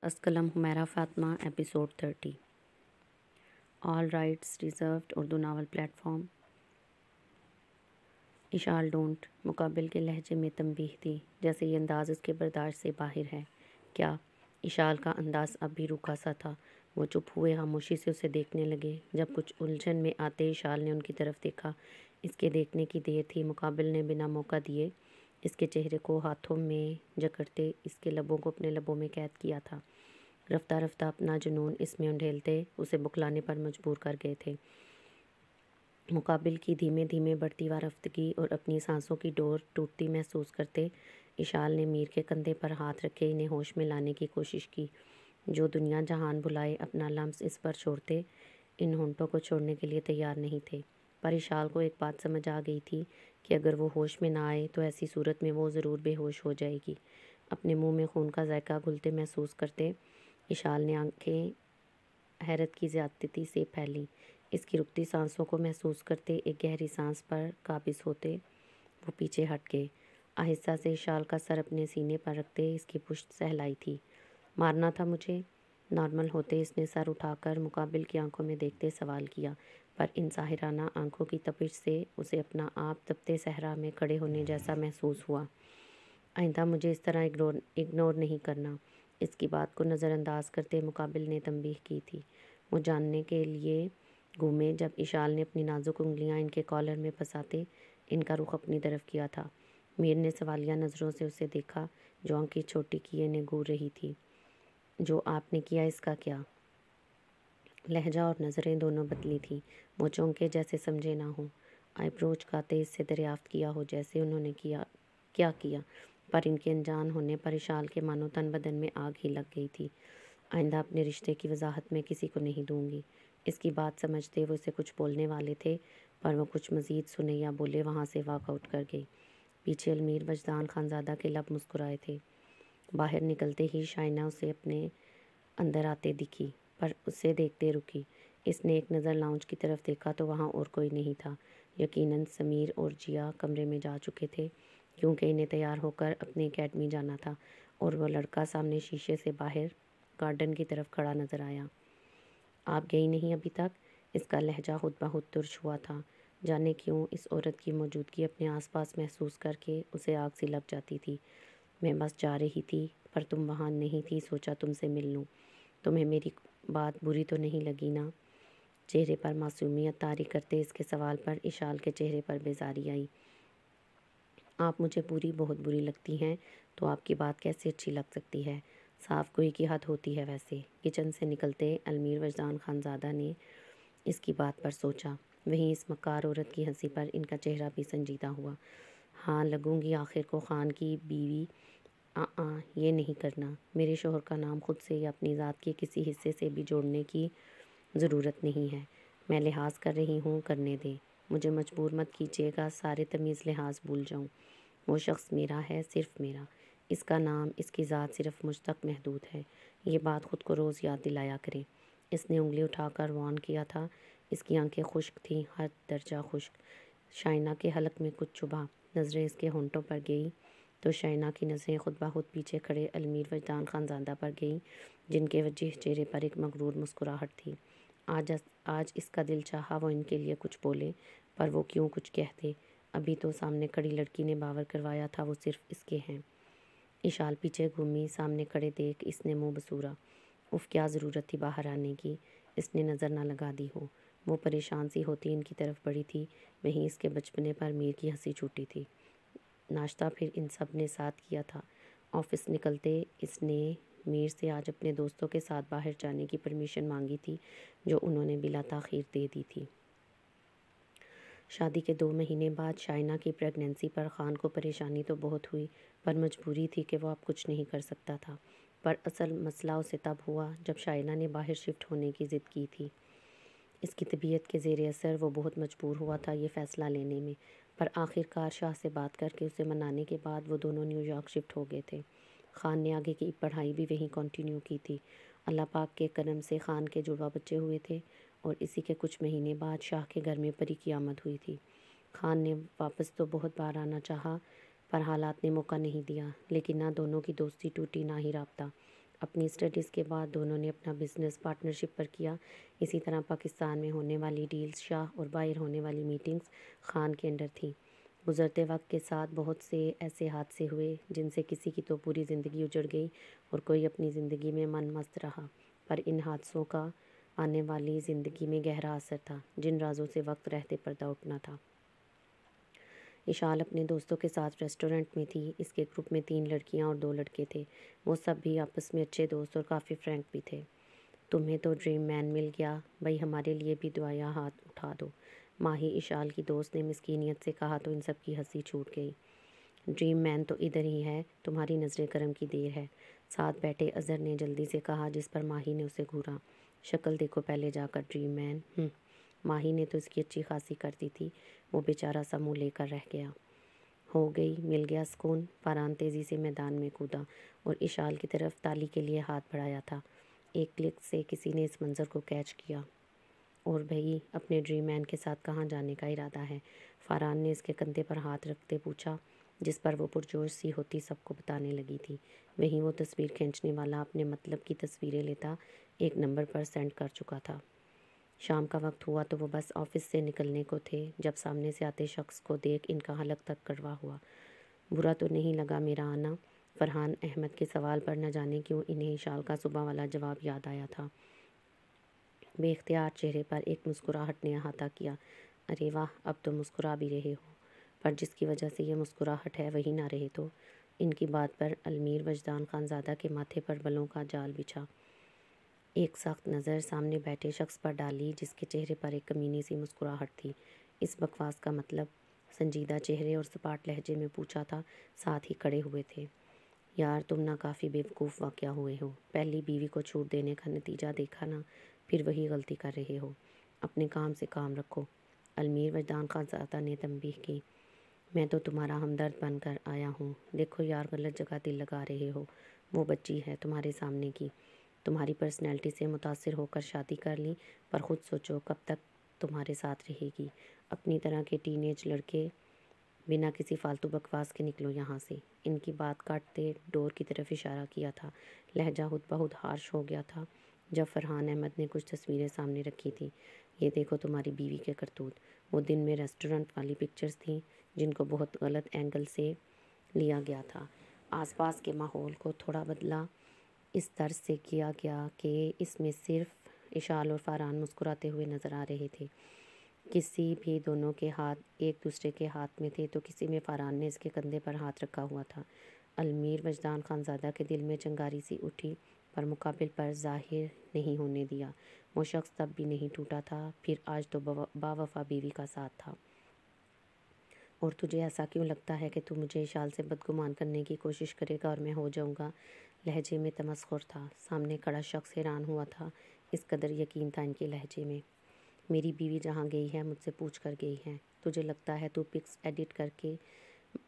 اسکلم Humaira Fatima episode 30 all rights reserved Urdu novel platform. Ashal ڈونٹ مقابل کے لہجے میں تنبیہ دی، جیسے یہ انداز اس کے برداشت سے باہر ہے۔ کیا؟ اشال کا انداز اب بھی روکھا سا تھا۔ وہ چپ ہوئے خاموشی سے اسے دیکھنے لگے۔ جب کچھ الجھن میں آتے اشال نے ان کی طرف دیکھا۔ اس کے دیکھنے کی دیر تھی۔ مقابل نے بنا موقع دیے اس کے چہرے کو ہاتھوں میں جکڑتے اس کے لبوں کو اپنے لبوں میں قید کیا تھا۔ رفتہ رفتہ اپنا جنون اس میں انڈھیلتے اسے بکلانے پر مجبور کر گئے تھے۔ مقابل کی دھیمے دھیمے بڑھتی وارفتگی اور اپنی سانسوں کی ڈور ٹوٹتی محسوس کرتے اشال نے میر کے کندھے پر ہاتھ رکھے انہیں ہوش میں لانے کی کوشش کی۔ جو دنیا جہان بھلائے اپنا لمس اس پر چھوڑتے ان ہونٹوں کو چھوڑنے کے لیے تیار نہیں تھے۔ پر اشال کو ایک بات سمجھ آ گئی تھی کہ اگر وہ ہوش میں نہ آئے تو ایسی صورت میں وہ ضرور بے ہوش ہو جائے گی۔ اپنے منہ میں خون کا ذائقہ گھلتے محسوس کرتے اشال نے آنکھیں حیرت کی زیادتی سے پھیلیں۔ اس کی رکتی سانسوں کو محسوس کرتے ایک گہری سانس پر قابض ہوتے وہ پیچھے ہٹ گئے۔ آہستہ سے اشال کا سر اپنے سینے پر رکھتے اس کی پشت سہلائی تھی۔ مارنا تھا مجھے؟ نارمل ہوتے اس نے سر اٹھا کر مقابل کی آنکھوں میں دیکھتے سوال کیا، پر ان ساحرانہ آنکھوں کی تپش سے اسے اپنا آپ تپتے صحرا میں کھڑے ہونے جیسا محسوس ہوا۔ آئندہ مجھے اس طرح اگنور نہیں کرنا۔ اس کی بات کو نظر انداز کرتے مقابل نے تنبیہ کی تھی۔ وہ جاننے کے لیے گھومے جب اشال نے اپنی نازک انگلیاں ان کے کالر میں پھنساتے ان کا رخ اپنی طرف کیا تھا۔ میر نے سوالیہ نظروں سے اسے دیکھا جو آنکھیں چھوٹی کیے نگور رہی تھی۔ جو آپ نے کیا اس کا کیا؟ لہجہ اور نظریں دونوں بدلی تھیں۔ وہ چونکے جیسے سمجھے نہ ہوں۔ آئی برو چکاتے اس سے دریافت کیا ہو جیسے انہوں نے کیا کیا، پر ان کے انجان ہونے پر اشال کے مانو تن بدن میں آگ ہی لگ گئی تھی۔ آئندہ اپنے رشتے کی وضاحت میں کسی کو نہیں دوں گی۔ اس کی بات سمجھتے وہ اسے کچھ بولنے والے تھے، پر وہ کچھ مزید سنے یا بولے وہاں سے واک آؤٹ کر گئی۔ پیچھے المیر وجدان خانزادہ کے لب مسکرائے تھے۔ باہر نکلتے ہی شائنہ اسے اپنے اندر آتے دکھی، پر اسے دیکھتے رکی۔ اس نے ایک نظر لاؤنج کی طرف دیکھا تو وہاں اور کوئی نہیں تھا۔ یقیناً سمیر اور جیا کمرے میں جا چکے تھے، کیونکہ انہیں تیار ہو کر اپنی اکیڈمی جانا تھا، اور وہ لڑکا سامنے شیشے سے باہر گارڈن کی طرف کھڑا نظر آیا۔ آپ گئی نہیں ابھی تک؟ اس کا لہجہ خود بخود ترش ہوا تھا۔ جانے کیوں اس عورت کی موجودگی اپنے آس پاس محسوس کر کے اسے آگ سی لگ جاتی تھی۔ میں بس جا رہی تھی، پر تم وہاں نہیں تھی، سوچا تم سے مل لوں۔ تمہیں میری بات بری تو نہیں لگی نا؟ چہرے پر معصومیت طاری کرتے اس کے سوال پر اشال کے چہرے پر بیزاری آئی۔ آپ مجھے بہت بری لگتی ہیں تو آپ کی بات کیسے اچھی لگ سکتی ہے؟ صاف گوئی کی حد ہوتی ہے ویسے۔ کچن سے نکلتے المیر وجدان خانزادہ نے اس کی بات پر سوچا۔ وہیں اس مکار عورت کی ہنسی پر ان کا چہرہ بھی سنجیدہ ہوا۔ ہاں لگوں گی آخر کو خان کی بیوی۔ یہ نہیں کرنا۔ میرے شوہر کا نام خود سے یا اپنی ذات کے کسی حصے سے بھی جوڑنے کی ضرورت نہیں ہے۔ میں لحاظ کر رہی ہوں، کرنے دیں۔ مجھے مجبور مت کیجیے گا، سارے تمیز لحاظ بھول جاؤں۔ وہ شخص میرا ہے، صرف میرا۔ اس کا نام، اس کی ذات صرف مجھ تک محدود ہے۔ یہ بات خود کو روز یاد دلایا کریں۔ اس نے انگلی اٹھا کر وارن کیا تھا۔ اس کی آنکھیں خشک تھیں، حد درجہ خشک۔ شائنہ کے حلق میں کچھ چبھا۔ نظریں اس کے ہونٹوں پر گئی تو شائنہ کی نظریں خود بخود پیچھے کھڑے المیر وجدان خانزادہ پر گئیں، جن کے وجہ چہرے پر ایک مغرور مسکراہٹ تھی۔ آج اس کا دل چاہا وہ ان کے لیے کچھ بولے، پر وہ کیوں کچھ کہتے؟ ابھی تو سامنے کھڑی لڑکی نے باور کروایا تھا وہ صرف اس کے ہیں۔ اشال پیچھے گھومی، سامنے کھڑے دیکھ اس نے منہ بسورا۔ اف کیا ضرورت تھی باہر آنے کی؟ اس نے نظر نہ لگا دی ہو۔ وہ پریشان سی ہوتی ان کی طرف بڑھی تھی۔ وہیں اس کے بچپنے پر میر کی ہنسی چھوٹی تھی۔ ناشتہ پھر ان سب نے ساتھ کیا تھا۔ آفس نکلتے اس نے میر سے آج اپنے دوستوں کے ساتھ باہر جانے کی پرمیشن مانگی تھی، جو انہوں نے بلا تاخیر دے دی تھی۔ شادی کے 2 مہینے بعد شائنہ کی پریگننسی پر خان کو پریشانی تو بہت ہوئی، پر مجبوری تھی کہ وہ اب کچھ نہیں کر سکتا تھا۔ پر اصل مسئلہ اسے تب ہوا جب شائنہ نے باہر شفٹ ہونے کی ضد کی تھی۔ اس کی طبیعت کے زیر اثر وہ بہت مجبور ہوا تھا یہ فیصلہ لینے میں، پر آخر کار شاہ سے بات کر کے اسے منانے کے بعد وہ دونوں نیو یارک شفٹ ہو گئے تھے۔ خان نے آگے کی پڑھائی بھی وہیں کنٹینیو کی تھی۔ اللہ پاک کے کرم سے خان کے جڑواں بچے ہوئے تھے، اور اسی کے کچھ مہینے بعد شاہ کے گھر میں پری کی آمد ہوئی تھی۔ خان نے واپس تو بہت بار آنا چاہا، پر حالات نے موقع نہیں دیا، لیکن نہ دونوں کی دوستی ٹوٹی نہ ہی رابطہ۔ اپنی اسٹڈیز کے بعد دونوں نے اپنا بزنس پارٹنرشپ پر کیا۔ اسی طرح پاکستان میں ہونے والی ڈیلز شاہ اور باہر ہونے والی میٹنگز خان کے انڈر تھیں۔ گزرتے وقت کے ساتھ بہت سے ایسے حادثے ہوئے جن سے کسی کی تو پوری زندگی اجڑ گئی اور کوئی اپنی زندگی میں من مست رہا، پر ان حادثوں کا آنے والی زندگی میں گہرا اثر تھا جن رازوں سے وقت رہتے پردہ اٹھنا تھا۔ اشال اپنے دوستوں کے ساتھ ریسٹورنٹ میں تھی۔ اس کے گروپ میں 3 لڑکیاں اور 2 لڑکے تھے۔ وہ سب بھی آپس میں اچھے دوست اور کافی فرینک بھی تھے۔ تمہیں تو ڈریم مین مل گیا، بھائی ہمارے لیے بھی دعایا ہاتھ اٹھا دو، ماہی اشال کی دوست نے مسکینیت سے کہا تو ان سب کی ہنسی چھوٹ گئی۔ ڈریم مین تو ادھر ہی ہے، تمہاری نظر کرم کی دیر ہے، ساتھ بیٹھے اظہر نے جلدی سے کہا، جس پر ماہی نے اسے گھورا۔ شکل دیکھو پہلے جا کر ڈریم مین۔ ماہی نے تو اس کی اچھی خاصی کر دی تھی، وہ بیچارہ سا منہ لے کر رہ گیا۔ ہو گئی، مل گیا سکون۔ فارہان تیزی سے میدان میں کودا اور اشال کی طرف تالی کے لیے ہاتھ بڑھایا تھا۔ ایک کلک سے کسی نے اس منظر کو کیچ کیا۔ اور بھئی اپنے ڈریم مین کے ساتھ کہاں جانے کا ارادہ ہے؟ فارہان نے اس کے کندھے پر ہاتھ رکھتے پوچھا، جس پر وہ پرجوش سی ہوتی سب کو بتانے لگی تھی۔ وہیں وہ تصویر کھینچنے والا اپنے مطلب کی تصویریں لیتا ایک نمبر پر سینڈ کر چکا تھا۔ شام کا وقت ہوا تو وہ بس آفس سے نکلنے کو تھے جب سامنے سے آتے شخص کو دیکھ ان کا حلق تک کڑوا ہوا۔ برا تو نہیں لگا میرا آنا؟ فرحان احمد کے سوال پر نہ جانے کیوں انہیں اشال کا صبح والا جواب یاد آیا تھا۔ بے اختیار چہرے پر ایک مسکراہٹ نے احاطہ کیا۔ ارے واہ، اب تو مسکرا بھی رہے ہو، پر جس کی وجہ سے یہ مسکراہٹ ہے وہی نہ رہے تو؟ ان کی بات پر المیر وجدان خانزادہ کے ماتھے پر بلوں کا جال بچھا۔ ایک سخت نظر سامنے بیٹھے شخص پر ڈالی جس کے چہرے پر ایک کمینی سی مسکراہٹ تھی۔ اس بکواس کا مطلب؟ سنجیدہ چہرے اور سپاٹ لہجے میں پوچھا تھا، ساتھ ہی کھڑے ہوئے تھے۔ یار تم نہ کافی بیوقوف واقع ہوئے ہو، پہلی بیوی کو چھوٹ دینے کا نتیجہ دیکھا نا، پھر وہی غلطی کر رہے ہو، اپنے کام سے کام رکھو۔ المیر وجدان خانزادہ نے تنبیہ کی۔ میں تو تمہارا ہمدرد بن کر آیا ہوں، دیکھو یار غلط جگہ دل لگا رہے ہو، وہ بچی ہے تمہارے سامنے کی، تمہاری پرسنالٹی سے متاثر ہو کر شادی کر لی، پر خود سوچو کب تک تمہارے ساتھ رہے گی؟ اپنی طرح کے ٹین ایج لڑکے، بنا کسی فالتو بکواس کے نکلو یہاں سے۔ ان کی بات کاٹتے ڈور کی طرف اشارہ کیا تھا۔ لہجہ خود بہت ہارش ہو گیا تھا جب فرحان احمد نے کچھ تصویریں سامنے رکھی تھیں۔ یہ دیکھو تمہاری بیوی کے کرتوت، وہ دن میں ریسٹورنٹ والی پکچرز تھیں جن کو بہت غلط اینگل سے لیا گیا تھا۔ آس پاس کے ماحول کو تھوڑا بدلا اس طرز سے کیا گیا کہ اس میں صرف اشال اور فارہان مسکراتے ہوئے نظر آ رہے تھے۔ کسی بھی دونوں کے ہاتھ ایک دوسرے کے ہاتھ میں تھے تو کسی میں فرحان نے اس کے کندھے پر ہاتھ رکھا ہوا تھا۔ المیر وجدان خانزادہ کے دل میں چنگاری سی اٹھی، پر مقابل پر ظاہر نہیں ہونے دیا۔ وہ شخص تب بھی نہیں ٹوٹا تھا، پھر آج تو باوفا بیوی کا ساتھ تھا۔ اور تجھے ایسا کیوں لگتا ہے کہ تو مجھے اشال سے بدگمان کرنے کی کوشش کرے گا اور میں ہو جاؤں گا؟ لہجے میں تمسخر تھا۔ سامنے کھڑا شخص حیران ہوا تھا، اس قدر یقین تھا ان کے لہجے میں۔ میری بیوی جہاں گئی ہے مجھ سے پوچھ کر گئی ہے، تجھے لگتا ہے تو پکس ایڈٹ کر کے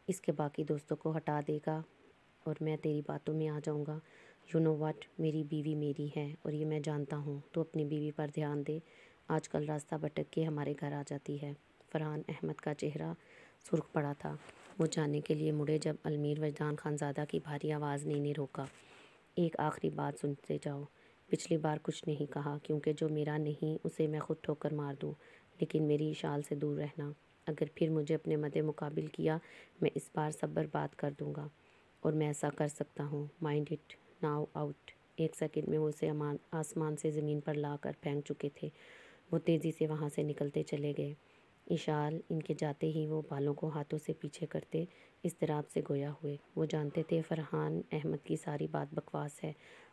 اس کے باقی دوستوں کو ہٹا دے گا اور میں تیری باتوں میں آ جاؤں گا؟ یو نو واٹ، میری بیوی میری ہے اور یہ میں جانتا ہوں، تو اپنی بیوی پر دھیان دے، آج کل راستہ بھٹک کے ہمارے گھر آ جاتی ہے۔ فرحان احمد کا چہرہ سرخ پڑا تھا۔ وہ جانے کے لیے مڑے جب المیر وجدان خانزادہ کی بھاری آواز نے انہیں روکا۔ ایک آخری بات سنتے جاؤ، پچھلی بار کچھ نہیں کہا کیونکہ جو میرا نہیں اسے میں خود ٹھوکر مار دوں، لیکن میری اشال سے دور رہنا۔ اگر پھر مجھے اپنے مد مقابل کیا میں اس بار سب برباد کر دوں گا، اور میں ایسا کر سکتا ہوں۔ Mind it now out. ایک سیکنڈ میں وہ اسے آسمان سے زمین پر لا کر پھینک چکے تھے۔ وہ تیزی سے وہاں سے نکلتے چلے گئے۔ اشال ان کے جاتے ہی وہ بالوں کو ہاتھوں سے پیچھے کرتے اضطراب سے گویا ہوئے۔ وہ جانتے تھے فرحان احمد کی ساری بات بکواس ہے۔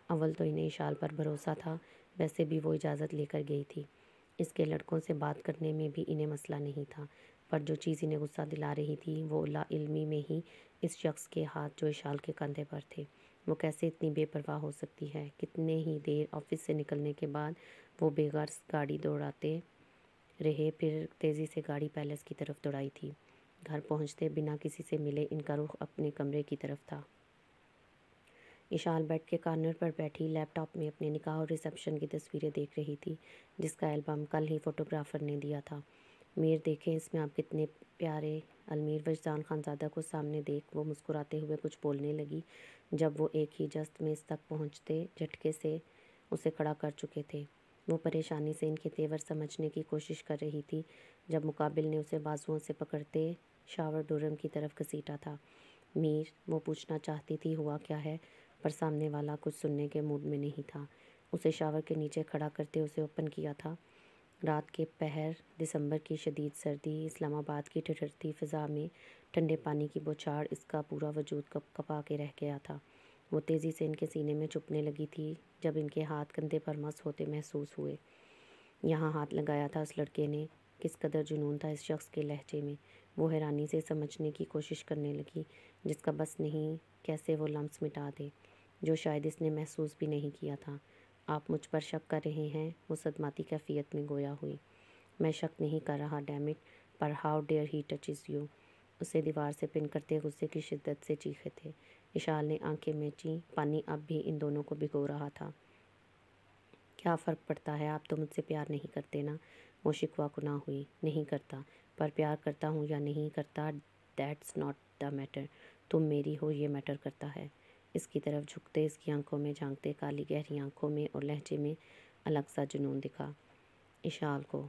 اول تو انہیں اشال پر بھروسہ تھا، ویسے بھی وہ اجازت لے کر گئی تھی۔ اس کے لڑکوں سے بات کرنے میں بھی انہیں مسئلہ نہیں تھا، پر جو چیز انہیں غصہ دلا رہی تھی وہ لا علمی میں ہی اس شخص کے ہاتھ جو اشال کے کندھے پر تھے۔ وہ کیسے اتنی بے پرواہ ہو سکتی ہے؟ کتنے ہی دیر آفس سے نکلنے کے بعد وہ بے غرض گاڑی دوڑاتے رہے، پھر تیزی سے گاڑی پیلس کی طرف دوڑائی تھی۔ گھر پہنچتے بنا کسی سے ملے ان کا رخ اپنے کمرے کی طرف تھا۔ اشال بیڈ کے کارنر پر بیٹھی لیپ ٹاپ میں اپنے نکاح اور ریسیپشن کی تصویریں دیکھ رہی تھی، جس کا البم کل ہی فوٹوگرافر نے دیا تھا۔ میر دیکھیں اس میں آپ کتنے پیارے۔ المیر وجدان خانزادہ کو سامنے دیکھ وہ مسکراتے ہوئے کچھ بولنے لگی جب وہ ایک ہی جست میں اس تک پہنچتے جھٹکے سے اسے کھڑا کر چکے تھے۔ وہ پریشانی سے ان کے تیور سمجھنے کی کوشش کر رہی تھی جب مقابل نے اسے بازوؤں سے پکڑتے شاور ڈورم کی طرف گھسیٹا تھا۔ میر وہ پوچھنا چاہتی تھی ہوا کیا ہے، پر سامنے والا کچھ سننے کے موڈ میں نہیں تھا۔ اسے شاور کے نیچے کھڑا کرتے اسے اوپن کیا تھا۔ رات کے پہر، دسمبر کی شدید سردی، اسلام آباد کی ٹھٹھرتی فضا میں ٹھنڈے پانی کی بوچھاڑ اس کا پورا وجود کپ کپا کے رہ گیا تھا۔ وہ تیزی سے ان کے سینے میں چپنے لگی تھی جب ان کے ہاتھ کندھے پر مس ہوتے محسوس ہوئے۔ یہاں ہاتھ لگایا تھا اس لڑکے نے، کس قدر جنون تھا اس شخص کے لہجے میں۔ وہ حیرانی سے سمجھنے کی کوشش کرنے لگی جس کا بس نہیں کیسے وہ لمس مٹا دے جو شاید اس نے محسوس بھی نہیں کیا تھا۔ آپ مجھ پر شک کر رہے ہیں؟ وہ صدماتی کیفیت میں گویا ہوئی۔ میں شک نہیں کر رہا ڈیم اٹ، پر how dare he touches you. اسے دیوار سے پن کرتے غصے کی شدت سے چیخے تھے۔ اشال نے آنکھیں میچیں، پانی اب بھی ان دونوں کو بھگو رہا تھا۔ کیا فرق پڑتا ہے، آپ تو مجھ سے پیار نہیں کرتے نا؟ وہ شکوہ کناں ہوئی۔ نہیں کرتا، پر پیار کرتا ہوں یا نہیں کرتا دیٹس ناٹ دا میٹر۔ تم میری ہو یہ میٹر کرتا ہے۔ اس کی طرف جھکتے، اس کی آنکھوں میں جھانکتے کالی گہری آنکھوں میں اور لہجے میں الگ سا جنون دکھا۔ اشال کو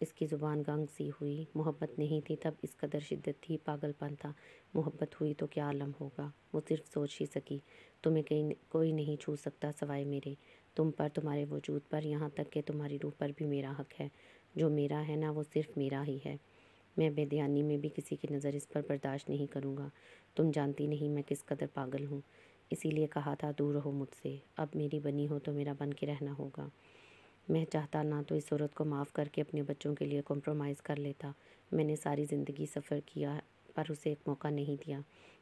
اس کی زبان گنگ سی ہوئی۔ محبت نہیں تھی تب اس قدر شدت تھی، پاگل پن تھا۔ محبت ہوئی تو کیا عالم ہوگا، وہ صرف سوچ ہی سکی۔ تمہیں کوئی نہیں چھو سکتا سوائے میرے، تم پر، تمہارے وجود پر، یہاں تک کہ تمہاری روح پر بھی میرا حق ہے۔ جو میرا ہے نا وہ صرف میرا ہی ہے۔ میں بے دھیانی میں بھی کسی کی نظر اس پر برداشت نہیں کروں گا۔ تم جانتی نہیں میں کس قدر پاگل ہوں، اسی لیے کہا تھا دور رہو مجھ سے۔ اب میری بنی ہو تو میرا بن کے رہنا ہوگا۔ میں چاہتا نہ تو اس عورت کو معاف کر کے اپنے بچوں کے لیے کمپرومائز کر لیتا۔ میں نے ساری زندگی سفر کیا پر اسے ایک موقع نہیں دیا،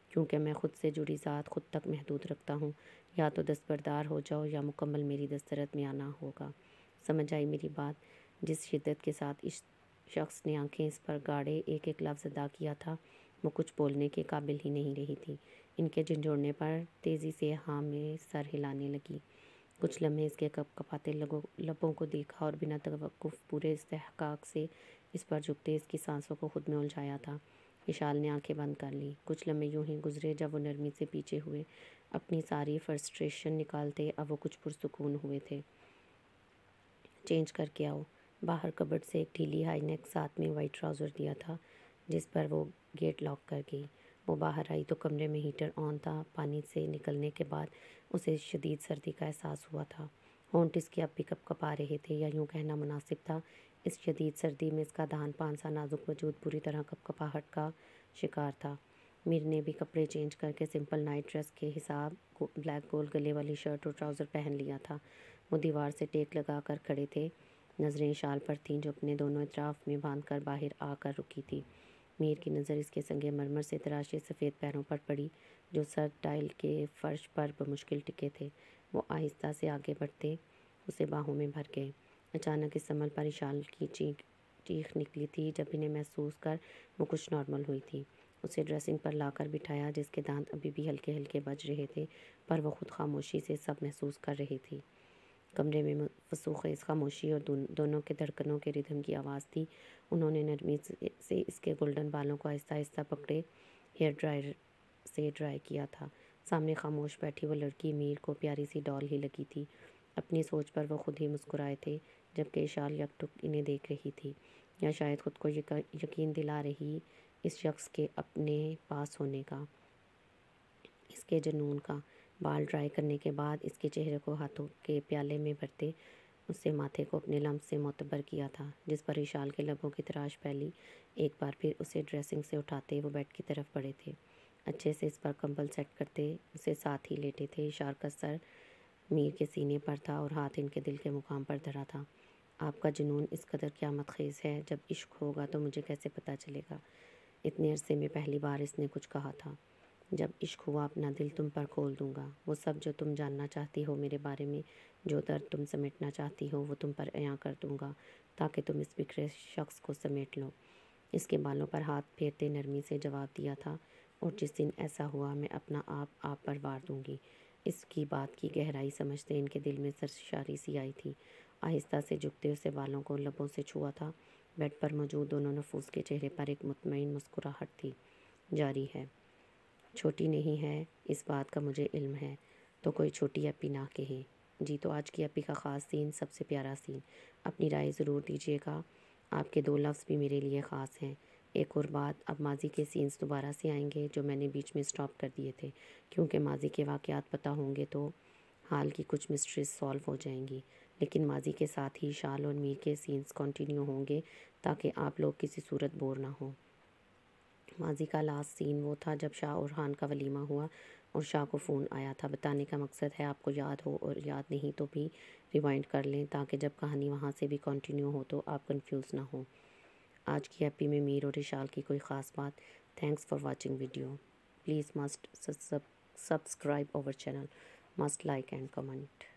کیونکہ میں خود سے جڑی ذات خود تک محدود رکھتا ہوں۔ یا تو دستبردار ہو جاؤ یا مکمل میری دسترت میں آنا ہوگا۔ سمجھ آئی میری بات؟ جس شدت کے ساتھ اس شخص نے آنکھیں اس پر گاڑے ایک ایک لفظ ادا کیا تھا وہ کچھ بولنے کے قابل ہی نہیں رہی تھی۔ ان کے جھنجھوڑنے پر تیزی سے ہاں میں سر ہلانے لگی۔ کچھ لمحے اس کے کپ کپاتے لبوں کو دیکھا اور بنا توقف پورے استحقاق سے اس پر جھکتے اس کی سانسوں کو خود میں الجھایا تھا۔ اشال نے آنکھیں بند کر لیں۔ کچھ لمحے یوں ہی گزرے جب وہ نرمی سے پیچھے ہوئے، اپنی ساری فرسٹریشن نکالتے۔ اب وہ کچھ پرسکون ہوئے تھے۔ چینج کر کے آؤ۔ باہر کبرڈ سے ایک ڈھیلی ہائی نیک ساتھ میں وائٹ ٹراؤزر دیا تھا جس پر وہ گیٹ لاک کر گئی۔ وہ باہر آئی تو کمرے میں ہیٹر آن تھا۔ پانی سے نکلنے کے بعد اسے شدید سردی کا احساس ہوا تھا۔ ہونٹ اس کے اب بھی کپ کپا رہے تھے، یا یوں کہنا مناسب تھا اس شدید سردی میں اس کا دہان پان سا نازک وجود پوری طرح کپ کپاہٹ کا شکار تھا۔ میر نے بھی کپڑے چینج کر کے سمپل نائٹ ڈریس کے حساب بلیک گول گلے والی شرٹ اور ٹراؤزر پہن لیا تھا۔ وہ دیوار سے ٹیک لگا کر کھڑے تھے، نظریں اشال پر تھیں جو اپنے دونوں اطراف میں باندھ کر باہر آ کر رکی تھی۔ میر کی نظر اس کے سنگ مرمر سے تراشے سفید پیروں پر پڑی جو سرد ٹائل کے فرش پر بمشکل ٹکے تھے۔ وہ آہستہ سے آگے بڑھتے اسے باہوں میں بھر گئے۔ اچانک اس عمل پر اشال کی چیخ نکلی تھی جب انہیں محسوس کر وہ کچھ نارمل ہوئی تھی۔ اسے ڈریسنگ پر لا کر بٹھایا جس کے دانت ابھی بھی ہلکے ہلکے بج رہے تھے، پر وہ خود خاموشی سے سب محسوس کر رہی تھی۔ کمرے میں وسوخیز خاموشی اور دونوں کے دھڑکنوں کے ردھم کی آواز تھی۔ انہوں نے نرمی سے اس کے گولڈن بالوں کو آہستہ آہستہ پکڑے ہیئر ڈرائر سے ڈرائی کیا تھا۔ سامنے خاموش بیٹھی وہ لڑکی میر کو پیاری سی ڈال ہی لگی تھی۔ اپنی سوچ پر وہ خود ہی مسکرائے تھے جبکہ اشال یکٹک انہیں دیکھ رہی تھی، یا شاید خود کو یقین دلا رہی اس شخص کے اپنے پاس ہونے کا، اس کے جنون کا۔ بال ڈرائی کرنے کے بعد اس کے چہرے کو ہاتھوں کے پیالے میں بھرتے اس سے ماتھے کو اپنے لمس سے معتبر کیا تھا جس پر اشال کے لبوں کی تراش پھیلی۔ ایک بار پھر اسے ڈریسنگ سے اٹھاتے وہ بیڈ کی طرف بڑھے تھے، اچھے سے اس پر کمبل سیٹ کرتے اسے ساتھ ہی لیٹے تھے۔ اشال کا سر میر کے سینے پر تھا اور ہاتھ ان کے دل کے مقام پر دھرا تھا۔ آپ کا جنون اس قدر قیامت خیز ہے، جب عشق ہوگا تو مجھے کیسے پتہ چلے گا؟ اتنے عرصے میں پہلی بار اس نے کچھ کہا تھا۔ جب عشق ہوا اپنا دل تم پر کھول دوں گا، وہ سب جو تم جاننا چاہتی ہو میرے بارے میں، جو درد تم سمیٹنا چاہتی ہو وہ تم پر عیاں کر دوں گا تاکہ تم اس بکھرے شخص کو سمیٹ لو۔ اس کے بالوں پر ہاتھ پھیرتے نرمی سے جواب دیا تھا، اور جس دن ایسا ہوا میں اپنا آپ پر وار دوں گی۔ اس کی بات کی گہرائی سمجھتے ان کے دل میں سرشاری سی آئی تھی۔ آہستہ سے جھکتے اسے بالوں کو لبوں سے چھوا تھا بیڈ پر موجود دونوں نفوس کے چہرے پر ایک مطمئن مسکراہٹ تھی۔ جاری ہے، چھوٹی نہیں ہے، اس بات کا مجھے علم ہے، تو کوئی چھوٹی اپی نہ کہے۔ جی تو آج کی اپی کا خاص سین، سب سے پیارا سین۔ اپنی رائے ضرور دیجیے گا، آپ کے 2 لفظ بھی میرے لیے خاص ہیں۔ ایک اور بات، اب ماضی کے سینز دوبارہ سے آئیں گے جو میں نے بیچ میں سٹاپ کر دیے تھے، کیونکہ ماضی کے واقعات پتہ ہوں گے تو حال کی کچھ مسٹریز سالو ہو جائیں گی، لیکن ماضی کے ساتھ ہی شال اور میر کے سینز کنٹینیو ہوں گے تاکہ آپ لوگ کسی صورت بور نہ ہوں۔ ماضی کا لاسٹ سین وہ تھا جب شاہ اور خان کا ولیمہ ہوا اور شاہ کو فون آیا تھا۔ بتانے کا مقصد ہے آپ کو یاد ہو، اور یاد نہیں تو بھی ریوائنڈ کر لیں تاکہ جب کہانی وہاں سے بھی کنٹینیو ہو تو آپ کنفیوز نہ ہوں۔ آج کی ایپی میں میر اور اشال کی کوئی خاص بات۔ Thanks for watching video, please must subscribe our channel, must like and comment.